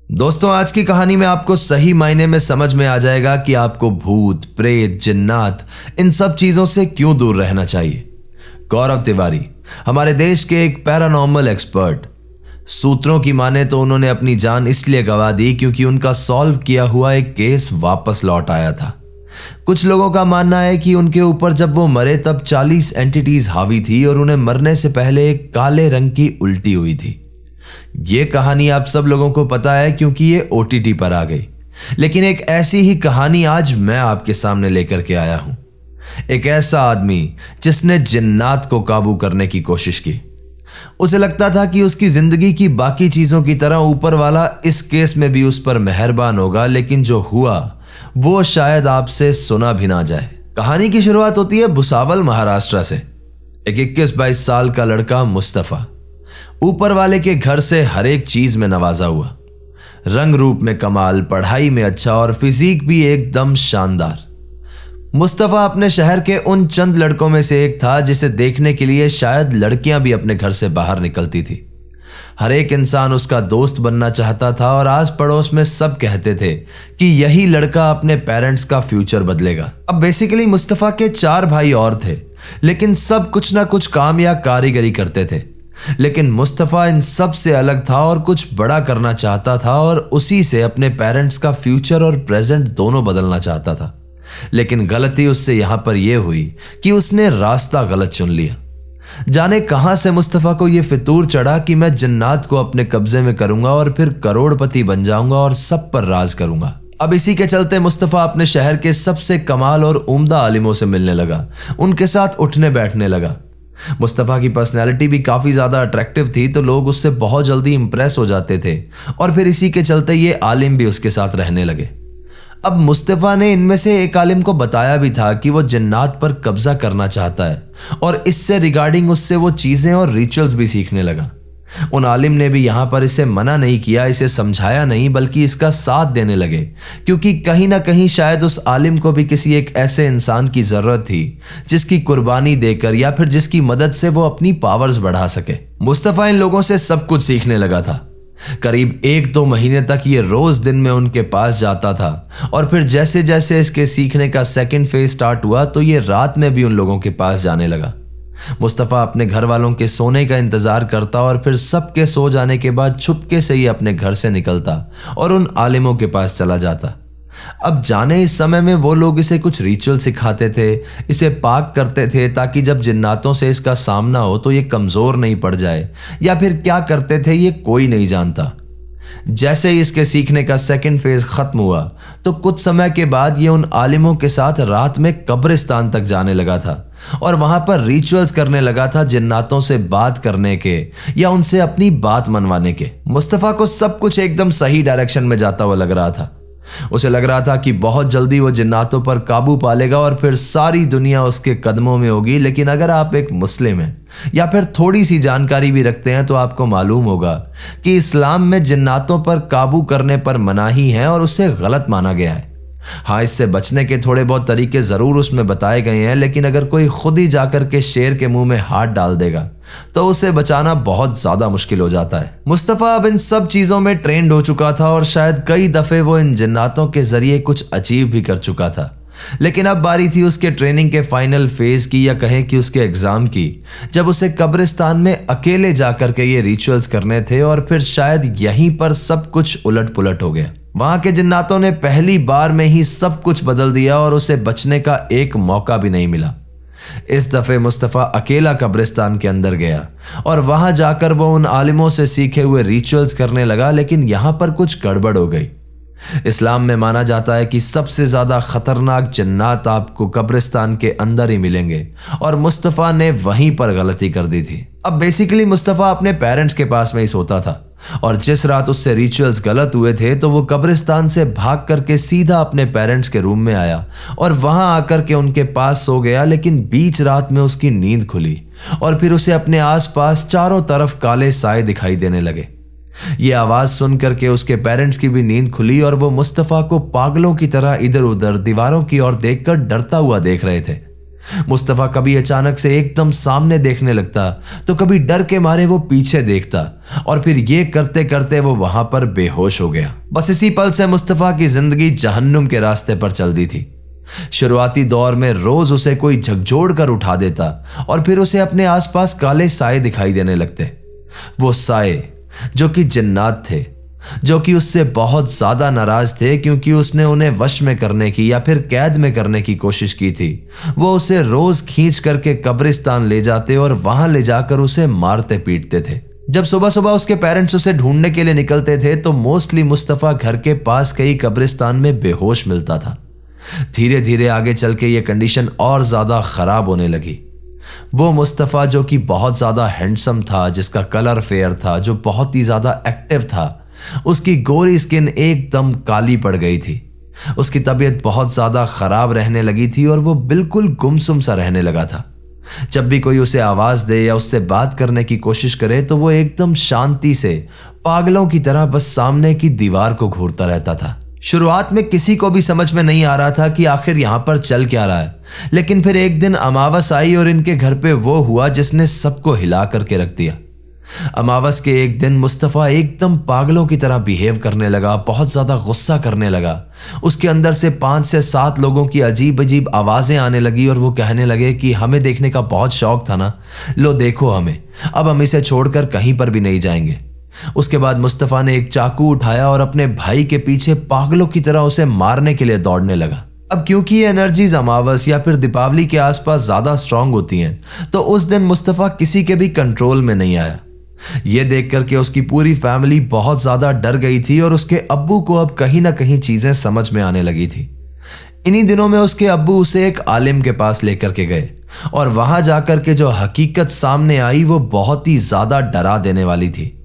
दोस्तों, आज की कहानी में आपको सही मायने में समझ में आ जाएगा कि आपको भूत, प्रेत, जिन्नात इन सब चीजों से क्यों दूर रहना चाहिए। गौरव तिवारी हमारे देश के एक पैरानॉर्मल एक्सपर्ट। सूत्रों की माने तो उन्होंने अपनी जान इसलिए गंवा दी क्योंकि उनका सॉल्व किया हुआ एक केस वापस लौट आया था। कुछ लोगों का मानना है कि उनके ऊपर जब वो मरे तब 40 एंटिटीज हावी थी और उन्हें मरने से पहले एक काले रंग की उल्टी हुई थी। ये कहानी आप सब लोगों को पता है क्योंकि ये OTT पर आ गई, लेकिन एक ऐसी ही कहानी आज मैं आपके सामने लेकर के आया हूं। एक ऐसा आदमी जिसने जिन्नात को काबू करने की कोशिश की। उसे लगता था कि उसकी जिंदगी की बाकी चीजों की तरह ऊपर वाला इस केस में भी उस पर मेहरबान होगा, लेकिन जो हुआ वो शायद आपसे सुना भी ना जाए। कहानी की शुरुआत होती है भुसावल, महाराष्ट्र से। एक 21-22 साल का लड़का मुस्तफा ऊपर वाले के घर से हर एक चीज में नवाजा हुआ। रंग रूप में कमाल, पढ़ाई में अच्छा और फिजिक भी एकदम शानदार। मुस्तफा अपने शहर के उन चंद लड़कों में से एक था जिसे देखने के लिए शायद लड़कियां भी अपने घर से बाहर निकलती थी। हर एक इंसान उसका दोस्त बनना चाहता था और आस पड़ोस में सब कहते थे कि यही लड़का अपने पेरेंट्स का फ्यूचर बदलेगा। अब बेसिकली मुस्तफा के 4 भाई और थे, लेकिन सब कुछ ना कुछ काम या कारीगरी करते थे। लेकिन मुस्तफा इन सब से अलग था और कुछ बड़ा करना चाहता था और उसी से अपने पेरेंट्स का फ्यूचर और प्रेजेंट दोनों बदलना चाहता था। लेकिन गलती उससे यहां पर यह हुई कि उसने रास्ता गलत चुन लिया। जाने कहां से मुस्तफा को यह फितूर चढ़ा कि मैं जिन्नात को अपने कब्जे में करूंगा और फिर करोड़पति बन जाऊंगा और सब पर राज करूंगा। अब इसी के चलते मुस्तफा अपने शहर के सबसे कमाल और उम्दा आलिमों से मिलने लगा, उनके साथ उठने बैठने लगा। मुस्तफा की पर्सनैलिटी भी काफी ज्यादा अट्रैक्टिव थी, तो लोग उससे बहुत जल्दी इंप्रेस हो जाते थे और फिर इसी के चलते ये आलिम भी उसके साथ रहने लगे। अब मुस्तफा ने इनमें से एक आलिम को बताया भी था कि वो जिन्नात पर कब्जा करना चाहता है और इससे रिगार्डिंग उससे वो चीजें और रिचुअल्स भी सीखने लगा। उन आलिम ने भी यहां पर इसे मना नहीं किया, इसे समझाया नहीं, बल्कि इसका साथ देने लगे, क्योंकि कहीं ना कहीं शायद उस आलिम को भी किसी एक ऐसे इंसान की जरूरत थी जिसकी कुर्बानी देकर या फिर जिसकी मदद से वो अपनी पावर्स बढ़ा सके। मुस्तफा इन लोगों से सब कुछ सीखने लगा था। करीब 1-2 महीने तक ये रोज दिन में उनके पास जाता था और फिर जैसे जैसे इसके सीखने का सेकंड फेज स्टार्ट हुआ तो ये रात में भी उन लोगों के पास जाने लगा। मुस्तफा अपने घर वालों के सोने का इंतजार करता और फिर सबके सो जाने के बाद छुपके से ही अपने घर से निकलता और उन आलिमों के पास चला जाता। अब जाने इस समय में वो लोग इसे कुछ रिचुअल सिखाते थे, इसे पाक करते थे ताकि जब जिन्नातों से इसका सामना हो तो ये कमजोर नहीं पड़ जाए, या फिर क्या करते थे ये कोई नहीं जानता। जैसे ही इसके सीखने का सेकंड फेज खत्म हुआ तो कुछ समय के बाद ये उन आलिमों के साथ रात में कब्रिस्तान तक जाने लगा था और वहां पर रिचुअल्स करने लगा था, जिन्नातों से बात करने के या उनसे अपनी बात मनवाने के। मुस्तफा को सब कुछ एकदम सही डायरेक्शन में जाता हुआ लग रहा था। उसे लग रहा था कि बहुत जल्दी वो जिन्नातों पर काबू पा लेगा और फिर सारी दुनिया उसके कदमों में होगी। लेकिन अगर आप एक मुस्लिम हैं या फिर थोड़ी सी जानकारी भी रखते हैं तो आपको मालूम होगा कि इस्लाम में जिन्नातों पर काबू करने पर मनाही है और उसे गलत माना गया है। हाँ, इससे बचने के थोड़े बहुत तरीके जरूर उसमें बताए गए हैं, लेकिन अगर कोई खुद ही जाकर के शेर के मुंह में हाथ डाल देगा तो उसे बचाना बहुत ज्यादा मुश्किल हो जाता है। मुस्तफा अब इन सब चीजों में ट्रेंड हो चुका था और शायद कई दफे वो इन जिन्नातों के जरिए कुछ अचीव भी कर चुका था। लेकिन अब बारी थी उसके ट्रेनिंग के फाइनल फेज की, या कहें कि उसके एग्जाम की, जब उसे कब्रिस्तान में अकेले जाकर के ये रिचुअल्स करने थे और फिर शायद यहीं पर सब कुछ उलट पुलट हो गया। वहां के जिन्नातों ने पहली बार में ही सब कुछ बदल दिया और उसे बचने का एक मौका भी नहीं मिला। इस दफे मुस्तफा अकेला कब्रिस्तान के अंदर गया और वहां जाकर वो उन आलिमों से सीखे हुए रिचुअल्स करने लगा, लेकिन यहां पर कुछ गड़बड़ हो गई। इस्लाम में माना जाता है कि सबसे ज्यादा खतरनाक जिन्नात आपको कब्रिस्तान के अंदर ही मिलेंगे और मुस्तफा ने वहीं पर गलती कर दी थी। अब बेसिकली मुस्तफा अपने पेरेंट्स के पास में ही सोता था और जिस रात उससे रिचुअल्स गलत हुए थे तो वो कब्रिस्तान से भाग करके सीधा अपने पेरेंट्स के रूम में आया और वहां आकर के उनके पास सो गया। लेकिन बीच रात में उसकी नींद खुली और फिर उसे अपने आसपास चारों तरफ काले साए दिखाई देने लगे। ये आवाज सुन करके उसके पेरेंट्स की भी नींद खुली और वो मुस्तफा को पागलों की तरह इधर उधर दीवारों की ओर देखकर डरता हुआ देख रहे थे। मुस्तफा कभी अचानक से एकदम सामने देखने लगता, तो कभी डर के मारे वो पीछे देखता, और फिर ये करते करते वो वहां पर बेहोश हो गया। बस इसी पल से मुस्तफा की जिंदगी जहन्नुम के रास्ते पर चल दी थी। शुरुआती दौर में रोज उसे कोई झकझोर कर उठा देता और फिर उसे अपने आसपास काले साए दिखाई देने लगते। वो साए जो कि जिन्नात थे, जो कि उससे बहुत ज्यादा नाराज थे क्योंकि उसने उन्हें वश में करने की या फिर कैद में करने की कोशिश की थी। वो उसे रोज खींच करके कब्रिस्तान ले जाते और वहां ले जाकर उसे मारते पीटते थे। जब सुबह सुबह उसके पेरेंट्स उसे ढूंढने के लिए निकलते थे तो मोस्टली मुस्तफा घर के पास कई कब्रिस्तान में बेहोश मिलता था। धीरे धीरे आगे चल के ये कंडीशन और ज्यादा खराब होने लगी। वो मुस्तफा जो कि बहुत ज्यादा हैंडसम था, जिसका कलर फेयर था, जो बहुत ही ज्यादा एक्टिव था, उसकी गोरी स्किन एकदम काली पड़ गई थी। उसकी तबीयत बहुत ज्यादा खराब रहने लगी थी और वो बिल्कुल गुमसुम सा रहने लगा था। जब भी कोई उसे आवाज दे या उससे बात करने की कोशिश करे तो वो एकदम शांति से पागलों की तरह बस सामने की दीवार को घूरता रहता था। शुरुआत में किसी को भी समझ में नहीं आ रहा था कि आखिर यहां पर चल क्या रहा है, लेकिन फिर एक दिन अमावस आई और इनके घर पे वो हुआ जिसने सबको हिला करके रख दिया। अमावस के एक दिन मुस्तफा एकदम पागलों की तरह बिहेव करने लगा, बहुत ज्यादा गुस्सा करने लगा। उसके अंदर से 5 से 7 लोगों की अजीब अजीब आवाजें आने लगी और वो कहने लगे कि हमें देखने का बहुत शौक था ना, लो देखो हमें, अब हम इसे छोड़कर कहीं पर भी नहीं जाएंगे। उसके बाद मुस्तफा ने एक चाकू उठाया और अपने भाई के पीछे पागलों की तरह उसे मारने के लिए दौड़ने लगा। अब क्योंकि ये एनर्जीज अमावस या फिर दीपावली के आसपास ज्यादा स्ट्रांग होती हैं, तो उस दिन मुस्तफा किसी के भी कंट्रोल में नहीं आया। यह देख करके उसकी पूरी फैमिली बहुत ज्यादा डर गई थी और उसके अब्बू को अब कहीं ना कहीं चीजें समझ में आने लगी थी। इन्हीं दिनों में उसके अब्बू उसे एक आलिम के पास लेकर के गए और वहां जाकर के जो हकीकत सामने आई वो बहुत ही ज्यादा डरा देने वाली थी।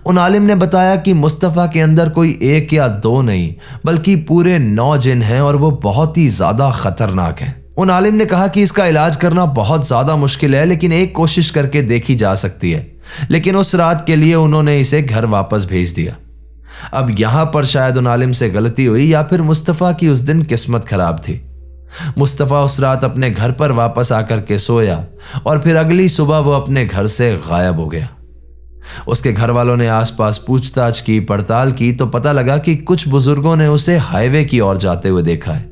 उन आलिम ने बताया कि मुस्तफा के अंदर कोई 1 या 2 नहीं बल्कि पूरे 9 जिन हैं और वो बहुत ही ज्यादा खतरनाक हैं। उन आलिम ने कहा कि इसका इलाज करना बहुत ज्यादा मुश्किल है, लेकिन एक कोशिश करके देखी जा सकती है। लेकिन उस रात के लिए उन्होंने इसे घर वापस भेज दिया। अब यहां पर शायद उन आलिम से गलती हुई या फिर मुस्तफा की उस दिन किस्मत खराब थी। मुस्तफा उस रात अपने घर पर वापस आकर के सोया और फिर अगली सुबह वो अपने घर से गायब हो गया। उसके घर वालों ने आसपास पूछताछ की, पड़ताल की तो पता लगा कि कुछ बुजुर्गों ने उसे हाईवे की ओर जाते हुए देखा है।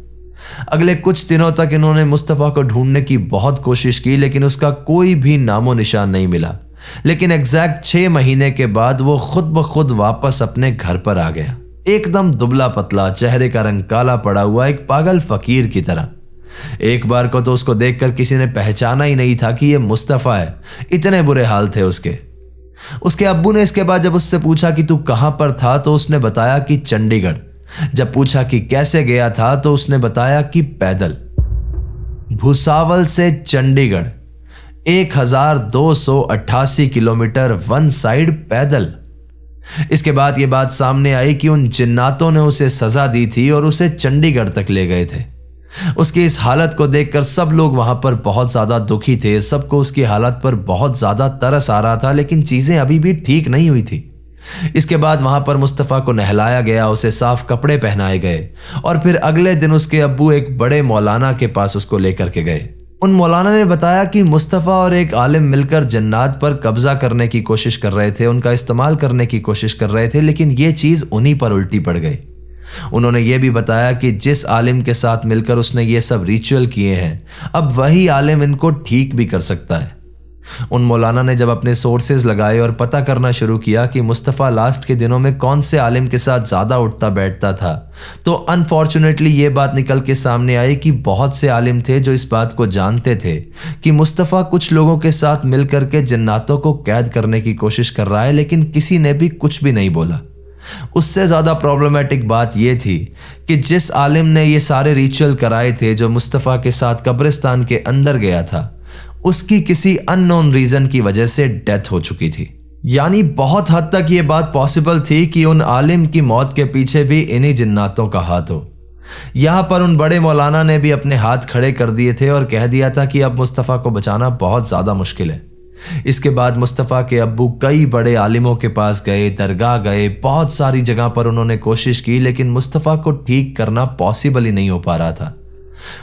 अगले कुछ दिनों तक इन्होंने मुस्तफा को ढूंढने की बहुत कोशिश की, लेकिन उसका कोई भी नामो निशान नहीं मिला। लेकिन एग्जैक्ट 6 महीने के बाद वो खुद ब खुद वापस अपने घर पर आ गया, एकदम दुबला पतला, चेहरे का रंग काला पड़ा हुआ, एक पागल फकीर की तरह। एक बार को तो उसको देखकर किसी ने पहचाना ही नहीं था कि ये मुस्तफा है, इतने बुरे हाल थे उसके। उसके अब्बू ने इसके बाद जब उससे पूछा कि तू कहां पर था तो उसने बताया कि चंडीगढ़। जब पूछा कि कैसे गया था तो उसने बताया कि पैदल। भुसावल से चंडीगढ़ 1288 किलोमीटर वन साइड पैदल। इसके बाद यह बात सामने आई कि उन जिन्नातों ने उसे सजा दी थी और उसे चंडीगढ़ तक ले गए थे। उसकी इस हालत को देखकर सब लोग वहां पर बहुत ज्यादा दुखी थे। सबको उसकी हालत पर बहुत ज्यादा तरस आ रहा था, लेकिन चीजें अभी भी ठीक नहीं हुई थी। इसके बाद वहां पर मुस्तफा को नहलाया गया, उसे साफ कपड़े पहनाए गए और फिर अगले दिन उसके अब्बू एक बड़े मौलाना के पास उसको लेकर के गए। उन मौलाना ने बताया कि मुस्तफा और एक आलिम मिलकर जन्नात पर कब्जा करने की कोशिश कर रहे थे, उनका इस्तेमाल करने की कोशिश कर रहे थे, लेकिन ये चीज उन्हीं पर उल्टी पड़ गई। उन्होंने ये भी बताया कि जिस आलिम के साथ मिलकर उसने ये सब रिचुअल किए हैं, अब वही आलिम इनको ठीक भी कर सकता है। उन मौलाना ने जब अपने सोर्सेज लगाए और पता करना शुरू किया कि मुस्तफा लास्ट के दिनों में कौन से आलिम के साथ ज्यादा उठता बैठता था, तो अनफॉर्चुनेटली ये बात निकल के सामने आई कि बहुत से आलिम थे जो इस बात को जानते थे कि मुस्तफा कुछ लोगों के साथ मिलकर के जन्नातों को कैद करने की कोशिश कर रहा है, लेकिन किसी ने भी कुछ भी नहीं बोला। उससे ज्यादा प्रॉब्लमेटिक बात यह थी कि जिस आलिम ने ये सारे रिचुअल कराए थे, जो मुस्तफा के साथ कब्रिस्तान के अंदर गया था, उसकी किसी अननोन रीजन की वजह से डेथ हो चुकी थी। यानी बहुत हद तक यह बात पॉसिबल थी कि उन आलिम की मौत के पीछे भी इन्हीं जिन्नातों का हाथ हो। यहां पर उन बड़े मौलाना ने भी अपने हाथ खड़े कर दिए थे और कह दिया था कि अब मुस्तफा को बचाना बहुत ज्यादा मुश्किल है। इसके बाद मुस्तफा के अब्बू कई बड़े आलिमों के पास गए, दरगाह गए, बहुत सारी जगह पर उन्होंने कोशिश की, लेकिन मुस्तफा को ठीक करना पॉसिबल ही नहीं हो पा रहा था।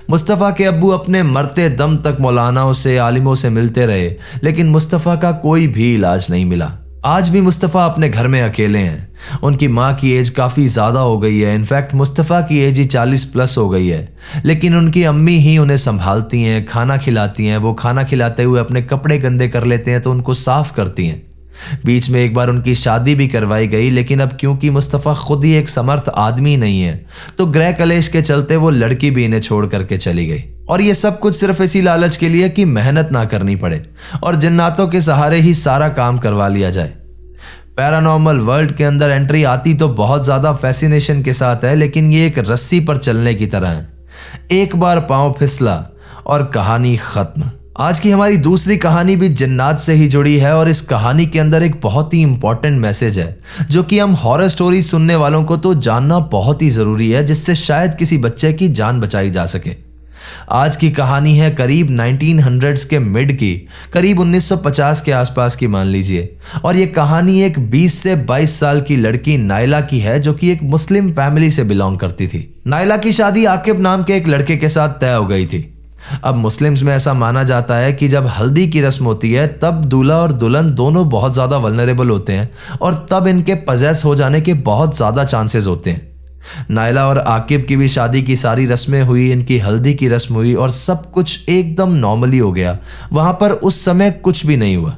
मुस्तफ़ा के अब्बू अपने मरते दम तक मौलानाओं से, आलिमों से मिलते रहे, लेकिन मुस्तफ़ा का कोई भी इलाज नहीं मिला। आज भी मुस्तफ़ा अपने घर में अकेले हैं। उनकी माँ की एज काफ़ी ज़्यादा हो गई है। इनफैक्ट मुस्तफ़ा की एज ही 40+ हो गई है, लेकिन उनकी अम्मी ही उन्हें संभालती हैं, खाना खिलाती हैं। वो खाना खिलाते हुए अपने कपड़े गंदे कर लेते हैं तो उनको साफ़ करती हैं। बीच में एक बार उनकी शादी भी करवाई गई, लेकिन अब क्योंकि मुस्तफ़ा खुद ही एक समर्थ आदमी नहीं है, तो गृह कलेश के चलते वो लड़की भी इन्हें छोड़ करके चली गई। और ये सब कुछ सिर्फ इसी लालच के लिए कि मेहनत ना करनी पड़े और जिन्नातों के सहारे ही सारा काम करवा लिया जाए। पैरानॉर्मल वर्ल्ड के अंदर एंट्री आती तो बहुत ज्यादा फैसिनेशन के साथ है, लेकिन ये एक रस्सी पर चलने की तरह है। एक बार पांव फिसला और कहानी खत्म। आज की हमारी दूसरी कहानी भी जिन्नात से ही जुड़ी है और इस कहानी के अंदर एक बहुत ही इंपॉर्टेंट मैसेज है, जो कि हम हॉरर स्टोरी सुनने वालों को तो जानना बहुत ही जरूरी है, जिससे शायद किसी बच्चे की जान बचाई जा सके। आज की कहानी है करीब 1900s के मिड की, करीब 1950 के आसपास की मान लीजिए। और ये कहानी एक 20 से 22 साल की लड़की नायला की है, जो कि एक मुस्लिम फैमिली से बिलोंग करती थी। नायला की शादी आकिब नाम के एक लड़के के साथ तय हो गई थी। अब मुस्लिम्स में ऐसा माना जाता है कि जब हल्दी की रस्म होती है तब दूल्हा और दुल्हन दोनों बहुत ज़्यादा वल्नरेबल होते हैं और तब इनके पजेस हो जाने के बहुत ज़्यादा चांसेस होते हैं। नायला और आकिब की भी शादी की सारी रस्में हुई, इनकी हल्दी की रस्म हुई और सब कुछ एकदम नॉर्मली हो गया। वहां पर उस समय कुछ भी नहीं हुआ।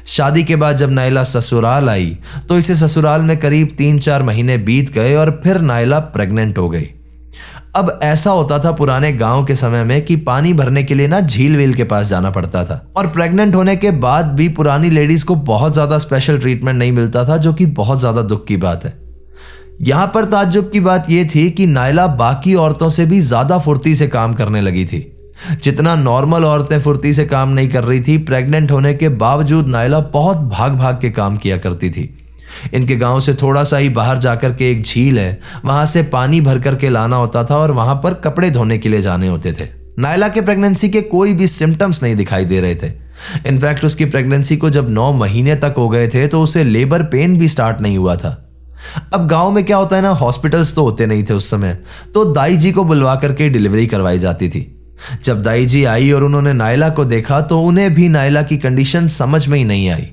शादी के बाद जब नायला ससुराल आई तो इसे ससुराल में करीब 3-4 महीने बीत गए और फिर नायला प्रेग्नेंट हो गई। अब ऐसा होता था पुराने गांव के समय में कि पानी भरने के लिए ना झील वील के पास जाना पड़ता था, और प्रेग्नेंट होने के बाद भी पुरानी लेडीज को बहुत ज्यादा स्पेशल ट्रीटमेंट नहीं मिलता था, जो कि बहुत ज्यादा दुख की बात है। यहां पर ताज्जुब की बात यह थी कि नायला बाकी औरतों से भी ज्यादा फुर्ती से काम करने लगी थी। जितना नॉर्मल औरतें फुर्ती से काम नहीं कर रही थी, प्रेग्नेंट होने के बावजूद नायला बहुत भाग भाग के काम किया करती थी। इनके गांव से थोड़ा सा ही बाहर जाकर के एक झील है, वहां से पानी भर करके लाना होता था और वहां पर कपड़े धोने के लिए जाने होते थे। नायला के प्रेगनेंसी के कोई भी सिम्टम्स नहीं दिखाई दे रहे थे। इनफैक्ट उसकी प्रेगनेंसी को जब 9 महीने तक हो गए थे तो उसे लेबर पेन भी स्टार्ट नहीं हुआ था। अब गांव में क्या होता है ना, हॉस्पिटल्स तो होते नहीं थे उस समय, तो दाई जी को बुलवा करके डिलीवरी करवाई जाती थी। जब दाई जी आई और उन्होंने नायला को देखा तो उन्हें भी नायला की कंडीशन समझ में ही नहीं आई।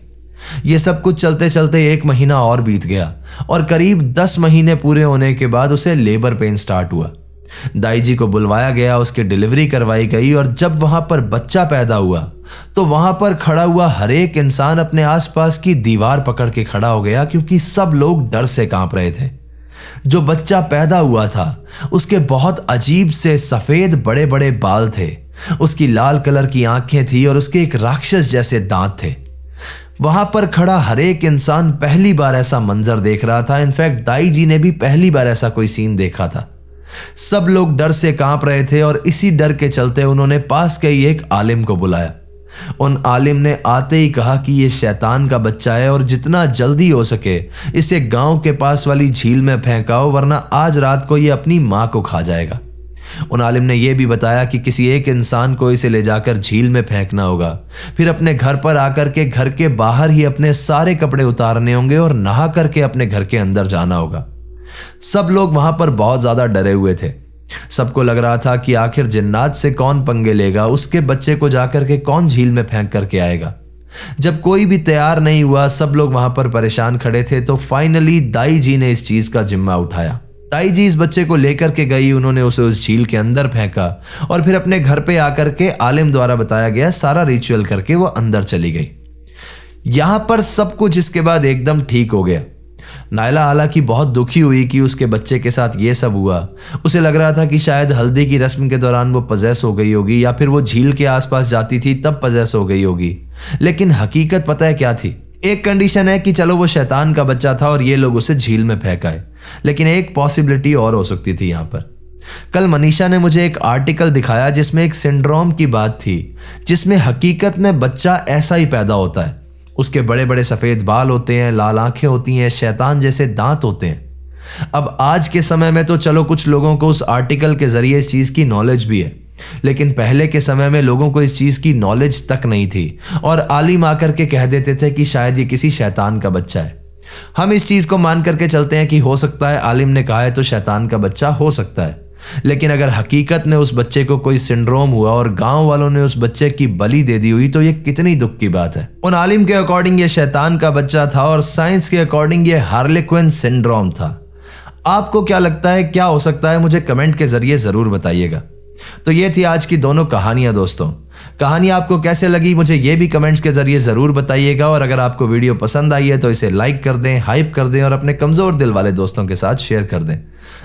ये सब कुछ चलते चलते 1 महीना और बीत गया और करीब 10 महीने पूरे होने के बाद उसे लेबर पेन स्टार्ट हुआ। दाई जी को बुलवाया गया, उसकी डिलीवरी करवाई गई और जब वहां पर बच्चा पैदा हुआ तो वहां पर खड़ा हुआ हर एक इंसान अपने आसपास की दीवार पकड़ के खड़ा हो गया, क्योंकि सब लोग डर से कांप रहे थे। जो बच्चा पैदा हुआ था उसके बहुत अजीब से सफेद बड़े बड़े बाल थे, उसकी लाल कलर की आंखें थी और उसके एक राक्षस जैसे दांत थे। वहां पर खड़ा हर एक इंसान पहली बार ऐसा मंजर देख रहा था। इनफैक्ट दाई जी ने भी पहली बार ऐसा कोई सीन देखा था। सब लोग डर से कांप रहे थे और इसी डर के चलते उन्होंने पास के ही एक आलिम को बुलाया। उन आलिम ने आते ही कहा कि यह शैतान का बच्चा है और जितना जल्दी हो सके इसे गांव के पास वाली झील में फेंकाओ, वरना आज रात को यह अपनी मां को खा जाएगा। उन आलिम ने यह भी बताया कि किसी एक इंसान को इसे ले जाकर झील में फेंकना होगा, फिर अपने घर पर आकर के घर के बाहर ही अपने सारे कपड़े उतारने होंगे और नहा करके अपने घर के अंदर जाना होगा। सब लोग वहां पर बहुत ज्यादा डरे हुए थे। सबको लग रहा था कि आखिर जिन्नात से कौन पंगे लेगा, उसके बच्चे को जाकर के कौन झील में फेंक करके आएगा। जब कोई भी तैयार नहीं हुआ, सब लोग वहां पर परेशान खड़े थे, तो फाइनली दाई जी ने इस चीज का जिम्मा उठाया। दाई जी इस बच्चे को लेकर के गई, उन्होंने उसे उस झील के अंदर फेंका और फिर अपने घर पे आकर के आलिम द्वारा बताया गया सारा रिचुअल करके वो अंदर चली गई। यहां पर सब कुछ इसके बाद एकदम ठीक हो गया। नायला हालांकि बहुत दुखी हुई कि उसके बच्चे के साथ ये सब हुआ। उसे लग रहा था कि शायद हल्दी की रस्म के दौरान वो पजेस हो गई होगी या फिर वो झील के आसपास जाती थी तब पजेस हो गई होगी, लेकिन हकीकत पता है क्या थी। एक कंडीशन है कि चलो वो शैतान का बच्चा था और ये लोग उसे झील में फेंकाए, लेकिन एक पॉसिबिलिटी और हो सकती थी यहां पर। कल मनीषा ने मुझे एक आर्टिकल दिखाया जिसमें एक सिंड्रोम की बात थी, जिसमें हकीकत में बच्चा ऐसा ही पैदा होता है। उसके बड़े बड़े सफेद बाल होते हैं, लाल आंखें होती हैं, शैतान जैसे दांत होते हैं। अब आज के समय में तो चलो कुछ लोगों को उस आर्टिकल के जरिए इस चीज की नॉलेज भी है, लेकिन पहले के समय में लोगों को इस चीज की नॉलेज तक नहीं थी और आलिम आकर के कह देते थे कि शायद ये किसी शैतान का बच्चा है। हम इस चीज को मान करके चलते हैं कि हो सकता है आलिम ने कहा है तो शैतान का बच्चा हो सकता है, लेकिन अगर हकीकत में उस बच्चे को कोई सिंड्रोम हुआ और गांव वालों ने उस बच्चे की बलि दे दी हुई तो ये कितनी दुख की बात है। उन आलिम के अकॉर्डिंग ये शैतान का बच्चा था और साइंस के अकॉर्डिंग ये हार्लेक्विन सिंड्रोम था। आपको क्या लगता है, क्या हो सकता है? मुझे कमेंट के जरिए जरूर बताइएगा। तो ये थी आज की दोनों कहानियां दोस्तों। कहानी आपको कैसे लगी मुझे ये भी कमेंट्स के जरिए जरूर बताइएगा। और अगर आपको वीडियो पसंद आई है तो इसे लाइक कर दें, हाइप कर दें और अपने कमजोर दिल वाले दोस्तों के साथ शेयर कर दें।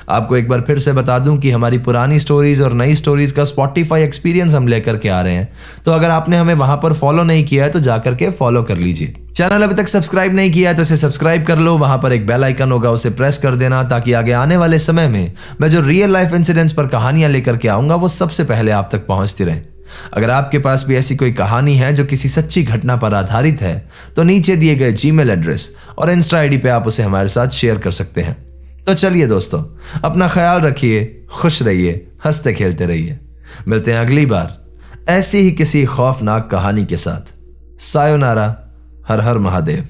आपको एक बार फिर से बता दूं कि हमारी पुरानी स्टोरीज और नई स्टोरीज का स्पॉटिफाई एक्सपीरियंस हम लेकर के आ रहे हैं। तो अगर आपने हमें वहां पर फॉलो नहीं किया है तो जाकर के फॉलो कर लीजिए। चैनल अभी तक सब्सक्राइब नहीं किया है तो इसे सब्सक्राइब कर लो। वहां पर एक बेल आइकन होगा, उसे प्रेस कर देना ताकि आगे आने वाले समय में मैं जो रियल लाइफ इंसिडेंट्स पर कहानियां लेकर के आऊंगा वो सबसे पहले आप तक पहुंचती रहे। अगर आपके पास भी ऐसी कोई कहानी है जो किसी सच्ची घटना पर आधारित है तो नीचे दिए गए जीमेल एड्रेस और इंस्टा आईडी पे आप उसे हमारे साथ शेयर कर सकते हैं। तो चलिए दोस्तों, अपना ख्याल रखिए, खुश रहिए, हंसते खेलते रहिए। मिलते हैं अगली बार ऐसी ही किसी खौफनाक कहानी के साथ। सायोनारा, हर हर महादेव।